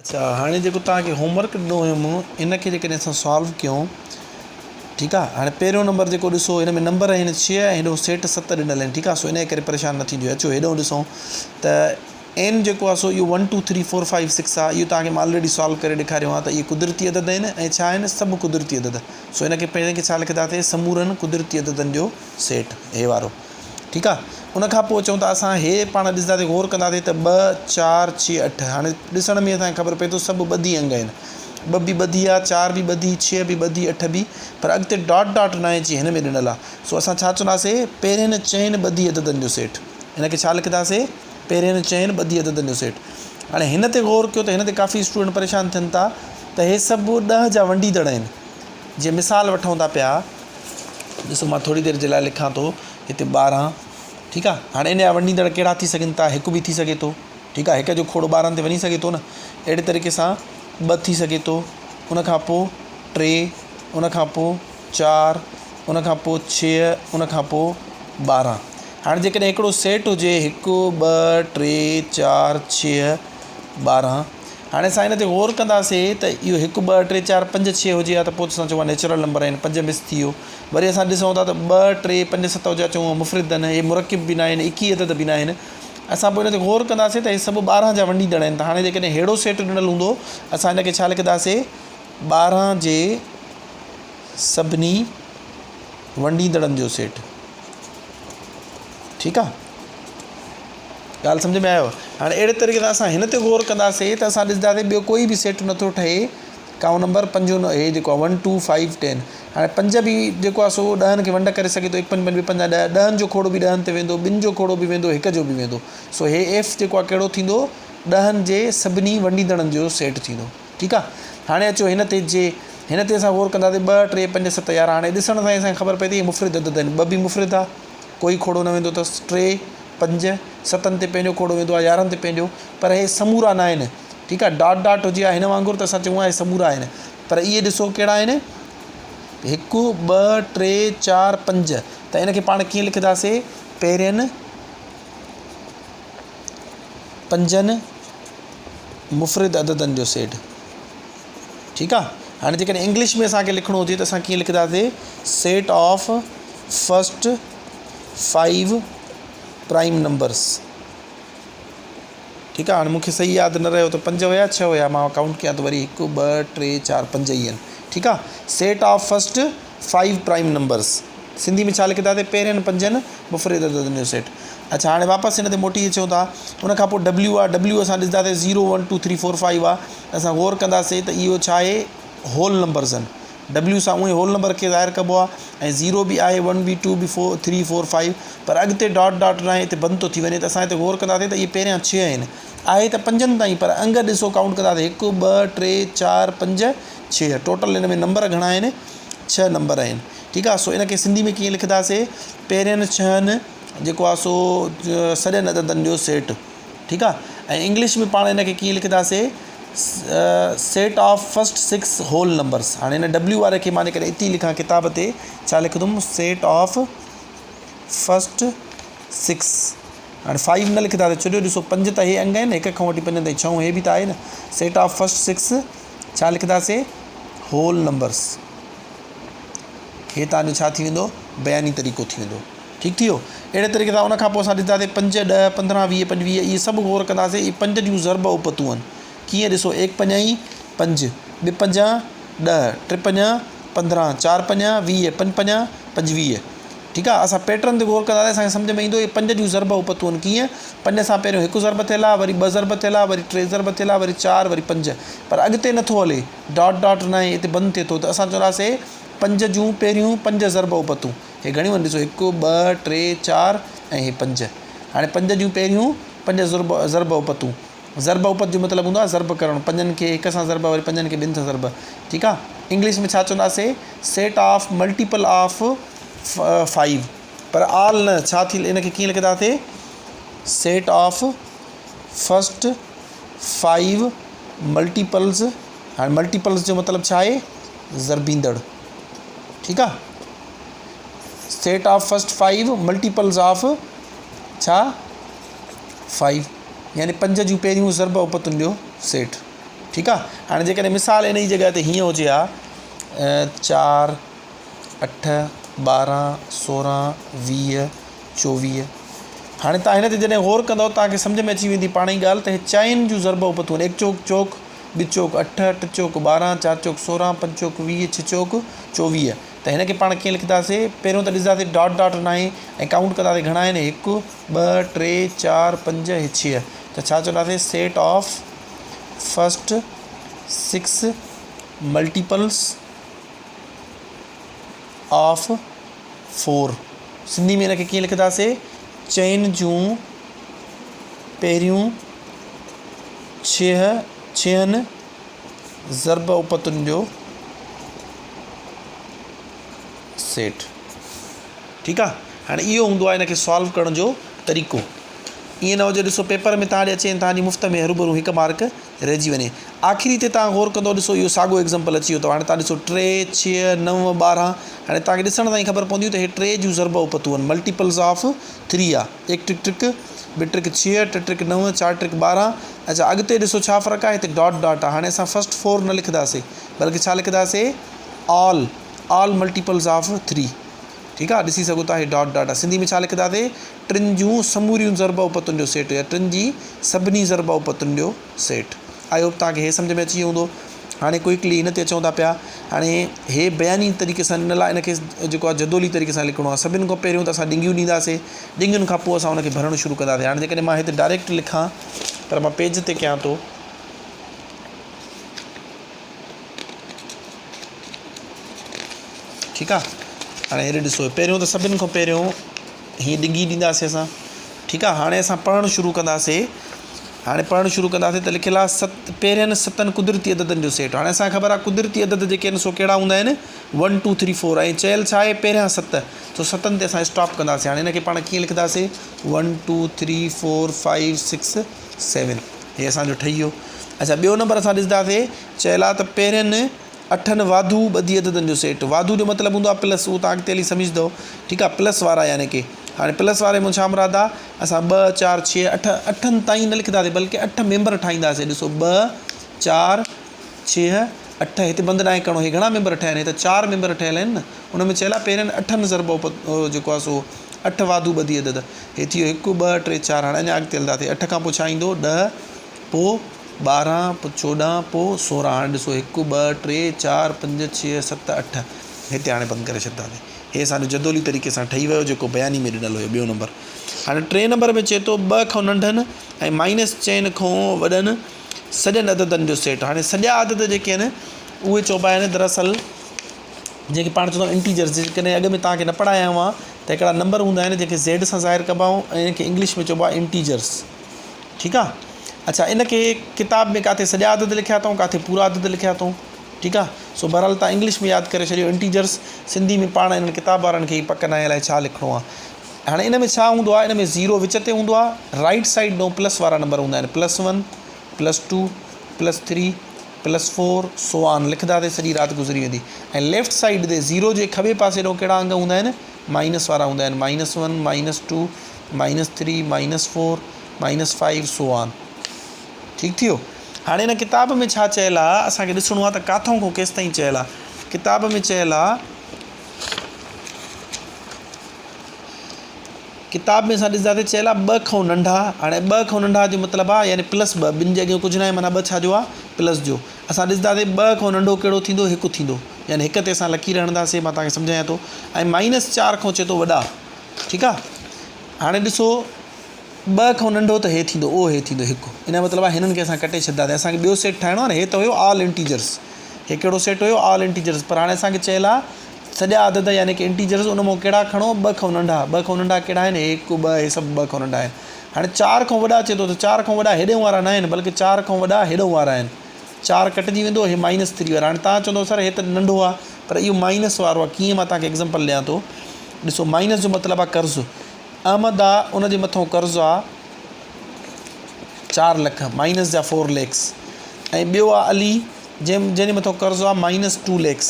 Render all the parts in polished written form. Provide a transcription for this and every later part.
अच्छा हाणे जेको तव्हांखे होमवर्क ॾिनो हुयुमि इनखे जेकॾहिं असां सॉल्व कयूं ठीकु आहे। हाणे पहिरियों नंबर जेको ॾिसो हिन में नंबर आहिनि 6 ऐं हेॾो सेट 7 ॾिनल आहिनि ठीकु आहे। सो इन जे करे परेशान न थींदियो। अचो हेॾो ॾिसूं त एन जेको आहे सो इहो 1 2 3 4 5 6 आहे। इहो तव्हांखे मां ऑलरेडी सॉल्व करे ॾेखारियो आहे त इहे कुदरती अदद आहिनि ऐं छा आहिनि सभु कुदरती अदद। सो इनखे पहिरें खे छा लिखंदासीं समूरनि कुदरती अददनि जो सेट हे वारो ठीकु आहे। उनखां पोइ चऊं था असां हे पाण ॾिसंदासीं गौर कंदासीं त 2 4 6 8 हाणे ॾिसण में असांखे ख़बर पए थो सभु ॿधी अंग आहिनि। 2 बि ॿधी आहे 4 बि ॿधी 6 बि ॿधी 8 बि पर अॻिते डॉट डॉट न आहे हिन में ॾिनल आहे। सो असां छा चवंदासीं पहिरें चइनि ॿधी अददनि जो सेट। हिनखे छा लिखंदासीं पहिरें चइनि ॿधी अददनि जो सेट। हाणे हिन ते गौर कयो त हिन ते काफ़ी स्टूडेंट परेशान थियनि था त हे सभु 10 जा वंडीदड़ आहिनि। जीअं मिसाल वठूं था पिया ॾिसो मां थोरी देरि जे लाइ लिखां थो हिते 12 ठीकु आहे। हाणे इन जा वंडीदड़ कहिड़ा थी सघनि था हिकु बि थी सघे थो ठीकु आहे। हिक जो खोड़ 12 ते वञी सघे थो न। अहिड़े तरीक़े सां 2 थी सघे थो उनखां पोइ 3 उनखां पोइ 4 उनखां पोइ 6 उनखां पोइ 12। हाणे जेकॾहिं हिकिड़ो सेट हुजे 1 2 3 4 6 12 हाणे असां हिन ते गौर कंदासीं त इहो 1 2 3 4 5 6 हुजे हा त पोइ असां चऊं नेचुरल नंबर आहिनि 5 मिस थी वियो। वरी असां ॾिसूं था त 2 3 5 7 हुजे चऊं मुफ़रिद आहिनि हे मुरकिब बि न आहिनि 21 अदद बि न आहिनि। असां पोइ हिन ते गौर कंदासीं त हे सभु 12 जा वंडीदड़ आहिनि। त हाणे जेकॾहिं अहिड़ो सेट ॾिनल हूंदो असां हिनखे छा लिखंदासीं 12 जे सभिनी वंडीदड़नि जो सेट ठीकु आहे। ॻाल्हि सम्झ में आयो। हाणे अहिड़े तरीक़े सां असां हिन ते गौर कंदासीं त असां ॾिसंदासीं ॿियो कोई बि सेट नथो ठहे काउं नंबर 5 हे जेको आहे 1 2 5 10। हाणे 5 बि जेको आहे सो 10 खे वंड करे सघे थो 1 5 5 5 10 10 जो खोड़ो बि 10 ते वेंदो 2 जो खोड़ो बि वेंदो 1 जो बि वेंदो। सो हे एफ जेको आहे कहिड़ो थींदो 10 जे सभिनी वंडीदड़नि जो सेट थींदो ठीकु आहे। हाणे अचो हिन ते असां गौर कंदासीं 2 3 5 7 11। हाणे ॾिसण सां असांखे ख़बर पए थी मुफ़रिद अदद आहिनि 2 बि मुफ़रिद आहे कोई खोड़ो न वेंदो अथसि 3 5 7 ते पंहिंजो खोड़ो वेंदो आहे 11 ते पंहिंजो पर हे समूरा न आहिनि ठीकु आहे। डॉट डॉट हुजे हा हिन वांगुरु त असां चऊं हे समूरा आहिनि पर इहे ॾिसो कहिड़ा आहिनि 1 2 3 4 5। त इनखे पाण कीअं लिखंदासीं पहिरियनि 5 मुफ़रिद अददनि जो सेट ठीकु आहे। हाणे जेकॾहिं इंग्लिश में असांखे लिखिणो हुजे त असां कीअं लिखंदासीं set of first 5 prime numbers ठीकु आहे। हाणे मूंखे सही यादि न रहियो त 5 हुया 6 हुया मां काउंट कयां त वरी 1 2 3 4 5 ई आहिनि ठीकु आहे। Set of first 5 prime numbers Sindhi में छा लिखंदासीं पहिरियनि 5 मुफ़रिद अददनि जो सेट। अच्छा हाणे वापसि हिन ते मोटी अचूं था उनखां पोइ डब्ल्यू आहे डब्ल्यू असां ॾिसंदासीं 0 1 2 3 4 5 आहे। असां गौर कंदासीं त इहो छा आहे होल नंबर्स आहिनि। डब्ल्यू सां उहे होल नंबर खे ज़ाहिर कबो आहे ऐं 0 बि आहे 1 बि 2 बि 4 3 4 5 पर अॻिते डॉट डॉट न आहे हिते बंदि थो थी वञे। त असां हिते गौर कंदासीं त इहे पहिरियां 6 आहिनि आहे त 5 ताईं पर अंग ॾिसो काउंट कंदासीं 1 2 3 4 5 6 टोटल हिन में नंबर घणा आहिनि 6 नंबर आहिनि ठीकु आहे। सो इनखे सिंधी में कीअं लिखंदासीं पहिरियनि 6 जेको आहे सो सॼनि अददनि जो सेट ठीकु आहे। ऐं इंग्लिश में पाण हिनखे कीअं लिखंदासीं set of first 6 whole numbers. हाणे हिन डब्ल्यू वारे खे मां जेकॾहिं इते लिखां किताब ते छा लिखंदुमि सेट ऑफ फस्ट 6। हाणे 5 न लिखंदासीं छो जो ॾिसो 5 त हे अंग आहिनि 1 खां वठी 5 ताईं 6 हे बि त आहे न। सेट ऑफ फस्ट 6 छा लिखंदासीं होल नंबर्स। हे तव्हांजो छा थी वेंदो बयानी तरीक़ो थी वेंदो ठीकु थी वियो। अहिड़े तरीक़े सां उनखां पोइ असां ॾिसंदासीं 5 10 15 20 25 इहे सभु गौर कंदासीं। इहे 5 जूं ज़रब उपतूं आहिनि कीअं ॾिसो 1 5 5 2 5 10 3 5 15 4 5 20 5 5 25 ठीकु आहे। असां पैटर्न ते गौर कंदासीं असांखे सम्झ में ईंदो इहे 5 जूं ज़रब उपतूं आहिनि कीअं 5 सां पहिरियों 1 ज़रब थियल आहे वरी 2 ज़रब थियल आहे वरी 3 ज़रब थियल आहे वरी 4 वरी 5 पर अॻिते नथो हले डॉट डॉट न आहे हिते बंदि थिए थो त असां चवंदासीं 5 जूं पहिरियों 5 ज़रब उपतूं हे घणियूं आहिनि ॾिसो 1 2 3 4 ऐं हे 5। हाणे 5 जूं पहिरियों 5 ज़रब उपतूं ज़रब उपत जो मतिलबु हूंदो आहे ज़रब करणु 5 खे 1 सां ज़रब वरी 5 खे 2 सां ज़रब ठीकु आहे। इंग्लिश में छा चवंदासीं सेट ऑफ मल्टीपल ऑफ 5 पर ऑल न छा थी इनखे कीअं लिखंदासीं सेट ऑफ फस्ट 5 मल्टीपल्स। हाणे मल्टीपल्स जो मतिलबु छा आहे ज़रबींदड़ ठीकु आहे। Set of first 5 multiples of छा 5 यानी 5 जूं पहिरियों ज़रब उपतुनि जो सेट ठीकु आहे। हाणे जेकॾहिं मिसाल इन जी जॻह ते हीअं हुजे हा 4 8 12 16 20 24। हाणे तव्हां हिन ते जॾहिं गौर कंदव तव्हांखे सम्झ में अची वेंदी पाण ई ॻाल्हि त हे चइनि जूं ज़रब उपतूं आहिनि। 1 चौक चौक, 2 चौक 8, 8 चौक 12, 4 चौक 16, 5 चौक 20, 6 चौक 24। त हिन खे पाण कीअं लिखंदासीं? पहिरियों त ॾिसंदासीं डॉट डॉट न आहे ऐं काउंट कंदासीं घणा आहिनि 1 2 3 4 5 6। त छा चवंदासीं? Set of first 6 multiples of 4। Sindhi में हिन खे कीअं लिखंदासीं? चइनि जूं पहिरियों 6 ज़रब उपतुनि जो सेट। ठीकु आहे। हाणे इहो हूंदो आहे हिन खे सॉल्व करण जो तरीक़ो। ईअं न हुजे ॾिसो पेपर में तव्हां ॾे अचे तव्हांजी मुफ़्त में हरूभरू 1 मार्क रहिजी वञे। आख़िरी ते तव्हां गौर कंदो ॾिसो इहो साॻियो एग्ज़ाम्पल अची वियो अथव। हाणे तव्हां ॾिसो 3 6 9 12। हाणे तव्हांखे ॾिसण ताईं ख़बर पवंदी त हे 3 जूं ज़रब उपतूं आहिनि, मल्टीपल्स ऑफ 3 आहे। 1 trick trick, 2 trick 6, 3 trick 9, 4 trick 12। अच्छा अॻिते ॾिसो छा फ़र्क़ु आहे? हिते डॉट डॉट आहे। हाणे असां फस्ट 4 न लिखंदासीं बल्कि छा लिखंदासीं? All multiples of 3। ठीकु आहे। ॾिसी सघो था हे डॉट डॉट आहे। सिंधी में छा लिखंदासीं? टिनि जूं समूरियूं ज़रब उपतुनि जो सेट या टिनि जी सभिनी ज़रब उपतुनि जो सेट। आई होप तव्हांखे हे सम्झ में अची वियो हूंदो। हाणे क्विकली हिन ते अचूं था पिया। हाणे हे बयानी तरीक़े सां इन लाइ हिनखे जेको आहे जदोली तरीक़े सां लिखिणो आहे। सभिनि खां पहिरियों त असां ॾिंगियूं ॾींदासीं, ॾिंगियुनि खां पोइ असां हुनखे भरणु शुरू कंदासीं। हाणे जेकॾहिं मां हिते डायरेक्ट लिखां पर मां पेज ते कयां थो। ठीकु आहे। हाणे हेॾे ॾिसो पहिरियों त सभिनि खां पहिरियों हीअं ॾिंगी ॾींदासीं असां। ठीकु आहे। हाणे असां पढ़णु शुरू कंदासीं। हाणे पढ़णु शुरू कंदासीं त लिखियलु आहे पहिरियनि 7 कुदरती अददनि जो सेट। हाणे असांखे ख़बर आहे कुदरती अदद जेके आहिनि सो कहिड़ा हूंदा आहिनि? 1 2 3 4 ऐं चयल छा आहे? पहिरियां 7। तो 7 ते असां स्टॉप कंदासीं। हाणे हिनखे पाण कीअं लिखंदासीं? 1 2 3 4 5 6 7। हे असांजो ठही वियो। अच्छा ॿियो नंबर असां ॾिसंदासीं। चयल आहे त पहिरियनि 8 वाधू ॿधी अददनि जो सेट। वाधू जो मतिलबु हूंदो आहे प्लस, उहो तव्हां अॻिते हली सम्झंदव। ठीकु आहे। प्लस वारा यानी कि हाणे प्लस वारे में छा मुराद आहे? असां 2 4 6 8 8 ताईं न लिखंदासीं बल्कि 8 मेंबर ठाहींदासीं। ॾिसो 2 4 6 8। हिते बंदि न आहे करिणो। हे घणा मेंबर ठहिया आहिनि? हे त 4 मेंबर ठहियल आहिनि न। हुन में चयल आहे पहिरियनि 8 ज़रब जेको आहे सो 8 वाधू ॿधी अदद। हे थी वियो 1 2 3 4। हाणे अञा अॻिते हलंदासीं। 8 खां पोइ छा ईंदो? 10, पोइ 12, पोइ 14, पोइ 16। हाणे ॾिसो 1 2 3 4 5 6 7 8। हिते हाणे बंदि करे छॾींदासीं। हे असांजो जदोली तरीक़े सां ठही वियो जेको बयानी में ॾिनल हुयो। ॿियो नंबर हाणे 3 नंबर में चए थो 2 खां नंढनि ऐं माइनस चइनि खां वॾनि सॼनि अददनि जो सेट। हाणे सॼा अदद जेके आहिनि उहे चइबा आहिनि दरअसल जेके पाण चवंदा आहियूं इंटीजर्स। जेकॾहिं अॻु में तव्हांखे न पढ़ाया हुआ त हिकिड़ा नंबर हूंदा आहिनि जेके ज़ेड सां ज़ाहिर कबा ऐं इनखे इंग्लिश में चइबो आहे इंटीजर्स। ठीकु आहे। अच्छा इनखे किताब में किथे सॼा अदद लिखिया अथऊं, किथे पूरा अदद लिखिया अथऊं। ठीकु आहे। सो बहरहाल तव्हां इंग्लिश में यादि करे छॾियो इंटीजर्स। सिंधी में पाण इन्हनि किताब वारनि खे ई पक न आहे अलाए छा लिखिणो आहे। हाणे इन में छा हूंदो आहे? इन में 0 विच ते हूंदो आहे। राइट साइड ॾों प्लस वारा नंबर हूंदा आहिनि। +1 +2 +3 +4 सो ऑन लिखंदासीं सॼी राति गुज़री वेंदी। ऐं लेफ्ट साइड ते 0 जे खॿे पासे ॾों कहिड़ा अंग हूंदा आहिनि? माइनस वारा हूंदा आहिनि। -1 -2 -3 -4 -5 सो ऑन। ठीकु थी वियो। हाणे हिन किताब में छा चयल आहे असांखे ॾिसणो आहे त किथां खां केसि ताईं चयल आहे। किताब में चयल आहे, किताब में असां ॾिसंदासीं चयल आहे 2 खां नंढा। हाणे 2 खां नंढा जो मतिलबु आहे यानी +2। ॿिनि जे अॻियां कुझु न आहे माना 2 छा जो आहे? प्लस जो। असां ॾिसंदासीं 2 खां नंढो कहिड़ो थींदो? 1 थींदो। यानी 1 ते असां लकीर हणंदासीं। मां तव्हांखे सम्झायां थो। ऐं -4 खां चए थो वॾा। ठीकु आहे। हाणे ॾिसो 2 खां नंढो त हे थींदो, उहो हे थींदो 1। इन जो मतिलबु आहे हिननि खे असां कटे छॾींदासीं। असांखे ॿियो सेट ठाहिणो आहे न। हे त हुयो ऑल इंटीजर्स। हे कहिड़ो सेट हुयो? All integers. पर हाणे असांखे चयल आहे सॼा अदद यानी कि इंटीजर्स उन मां कहिड़ा खणो? 2 खां नंढा। 2 खां नंढा कहिड़ा आहिनि? 1 2 हे सभु 2 खां नंढा आहिनि। हाणे 4 खां वॾा चए थो त 4 खां वॾा हेॾे वारा न आहिनि बल्कि 4 खां वॾा हेॾो वारा आहिनि। 4 कटिजी वेंदो। हे -3 वारा। हाणे तव्हां चवंदो सर हे त नंढो आहे पर इहो माइनस वारो आहे। कीअं? मां तव्हांखे एग्ज़ाम्पल ॾियां थो। ॾिसो माइनस जो मतिलबु आहे कर्ज़ु। अहमद आहे उनजे मथां कर्ज़ु आहे 4 लख, माइनस जा 4 लैक्स। ऐं ॿियो आहे अली जंहिंजे मथां कर्ज़ु आहे -2 लैक्स।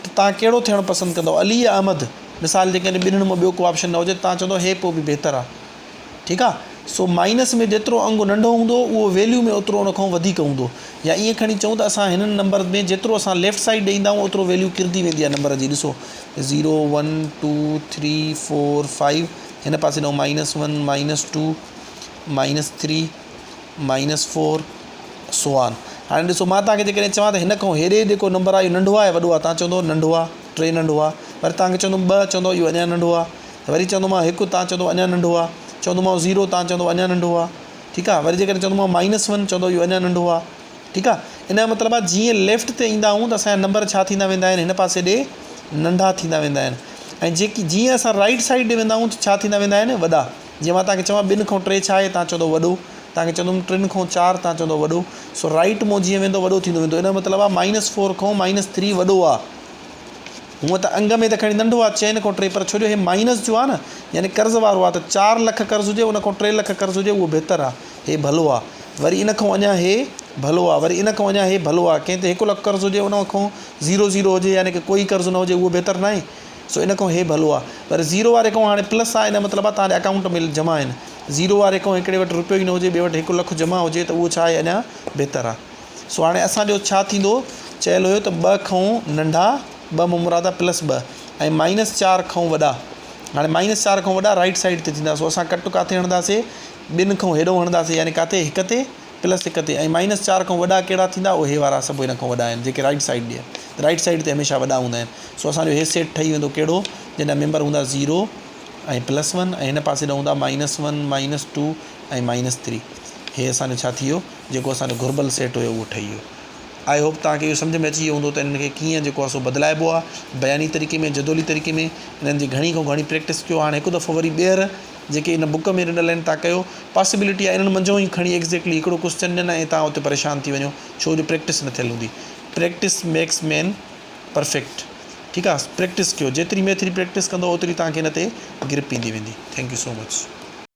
त तव्हां कहिड़ो थियणु पसंदि कंदव? अली या अहमद? मिसाल जेकॾहिं ॿिन्हिनि मां ॿियो को ऑप्शन न हुजे तव्हां चवंदव हे पोइ बि बहितरु आहे। ठीकु आहे। सो माइनस में जेतिरो अंग नंढो हूंदो उहो वैल्यू में ओतिरो उन खां वधीक हूंदो, या ईअं खणी चऊं त असां हिननि नंबर में जेतिरो असां लेफ्ट साइड ॾींदा आहियूं ओतिरो वैल्यू किरंदी वेंदी आहे नंबर जी। ॾिसो 0 1 2 3 4 5, हिन पासे ॾऊं -1 -2 -3 -4 सो ऑन। हाणे ॾिसो मां तव्हांखे जेकॾहिं चवां त हिन खां हेॾे जेको नंबर आहे इहो नंढो आहे वॾो आहे, तव्हां चवंदो नंढो आहे, 3 नंढो आहे। वरी तव्हांखे चवंदुमि 2, चवंदो इहो अञा नंढो आहे। वरी चवंदोमांव 1, तव्हां चवंदो अञा नंढो आहे। चवंदोमांव 0, तव्हां चवंदो अञा नंढो आहे। ठीकु आहे। वरी जेकॾहिं चवंदोमांव -1, चवंदो इहो अञा नंढो आहे। ठीकु आहे। इन जो मतिलबु आहे जीअं लेफ्ट ते ईंदा आहियूं त असांजा नंबर छा थींदा वेंदा आहिनि, हिन पासे ॾे नंढा थींदा वेंदा आहिनि। ऐं जेकी जीअं असां राइट साइड ॾे वेंदा आहियूं त छा थींदा वेंदा आहिनि, वॾा। जीअं मां तव्हांखे चवां 2 खां 3 छा आहे, तव्हां चवंदो वॾो। तव्हांखे चवंदुमि 3 खां 4, तव्हां चवंदो वॾो। सो राइट मां जीअं वेंदो वॾो थींदो वेंदो। इन जो मतिलबु आहे -4 खां -3 वॾो आहे। हूअं त अंग में त खणी नंढो आहे 4 खां 3, पर छो जो हे माइनस जो आहे न, यानी कर्ज़ वारो आहे, त 4 लख कर्ज़ हुजे उन खां 3 लख कर्ज़ हुजे उहो बहितरु आहे, हे भलो आहे। वरी इन खां अञा हे भलो आहे, वरी इन खां अञा हे भलो आहे। कंहिं ते 1 लख कर्ज़ हुजे उन खां 0 हुजे, यानी कि कोई कर्ज़ न हुजे, उहो बहितरु न आहे। सो इन खां हे भलो आहे। पर 0 वारे खां हाणे प्लस आहे, इन मतिलबु आहे तव्हांजे अकाउंट में जमा आहिनि। 0 वारे खां हिकिड़े वटि रुपियो ई न हुजे, ॿिए वटि 1 लख जमा हुजे, त उहो छा आहे, अञा बहितरु आहे। सो हाणे असांजो छा थींदो, चयलु हुयो त 2 खां नंढा, 2 मुराद +2 ऐं -4 खां वॾा। हाणे -4 खां वॾा राइट साइड ते थींदा। सो असां कट किथे हणंदासीं, 2 खां हेॾो हणंदासीं, यानी किथे 1 ते +1 ते। ऐं -4 खां वॾा कहिड़ा थींदा, उहे वारा सभु हिन खां वॾा आहिनि, जेके राइट साइड ॾे राइट साइड ते हमेशह वॾा हूंदा आहिनि। सो असांजो हे सेट ठही वेंदो कहिड़ो, जंहिंजा मेंबर हूंदा 0 ऐं +1, ऐं हिन पासे ॾ हूंदा -1 -2 ऐं -3। हे असांजो छा थी वियो, जेको असांजो घुर्बल सेट हुयो उहो ठही वियो। आई होप तव्हांखे इहो सम्झ में अची वियो हूंदो त इनखे कीअं जेको आहे सो बदिलाइबो आहे, बयानी तरीक़े में, जदोली तरीक़े में। इन्हनि जी घणी खां घणी प्रैक्टिस कयो। हाणे हिकु दफ़ो वरी ॿीहर जेके इन बुक में ॾिनल आहिनि तव्हां कयो। पॉसिबिलिटी आहे इन्हनि मंझो ई खणी एक्ज़ैक्टली हिकिड़ो क्वेश्चन ॾियनि ऐं तव्हां उते परेशान थी वञो, छो जो प्रैक्टिस न थियल हूंदी। Practice makes man perfect. ठीकु आहे। प्रैक्टिस कयो, जेतिरी मेथरी प्रैक्टिस कंदो ओतिरी तव्हांखे हिन ते ग्रिप ईंदी वेंदी। Thank you so much.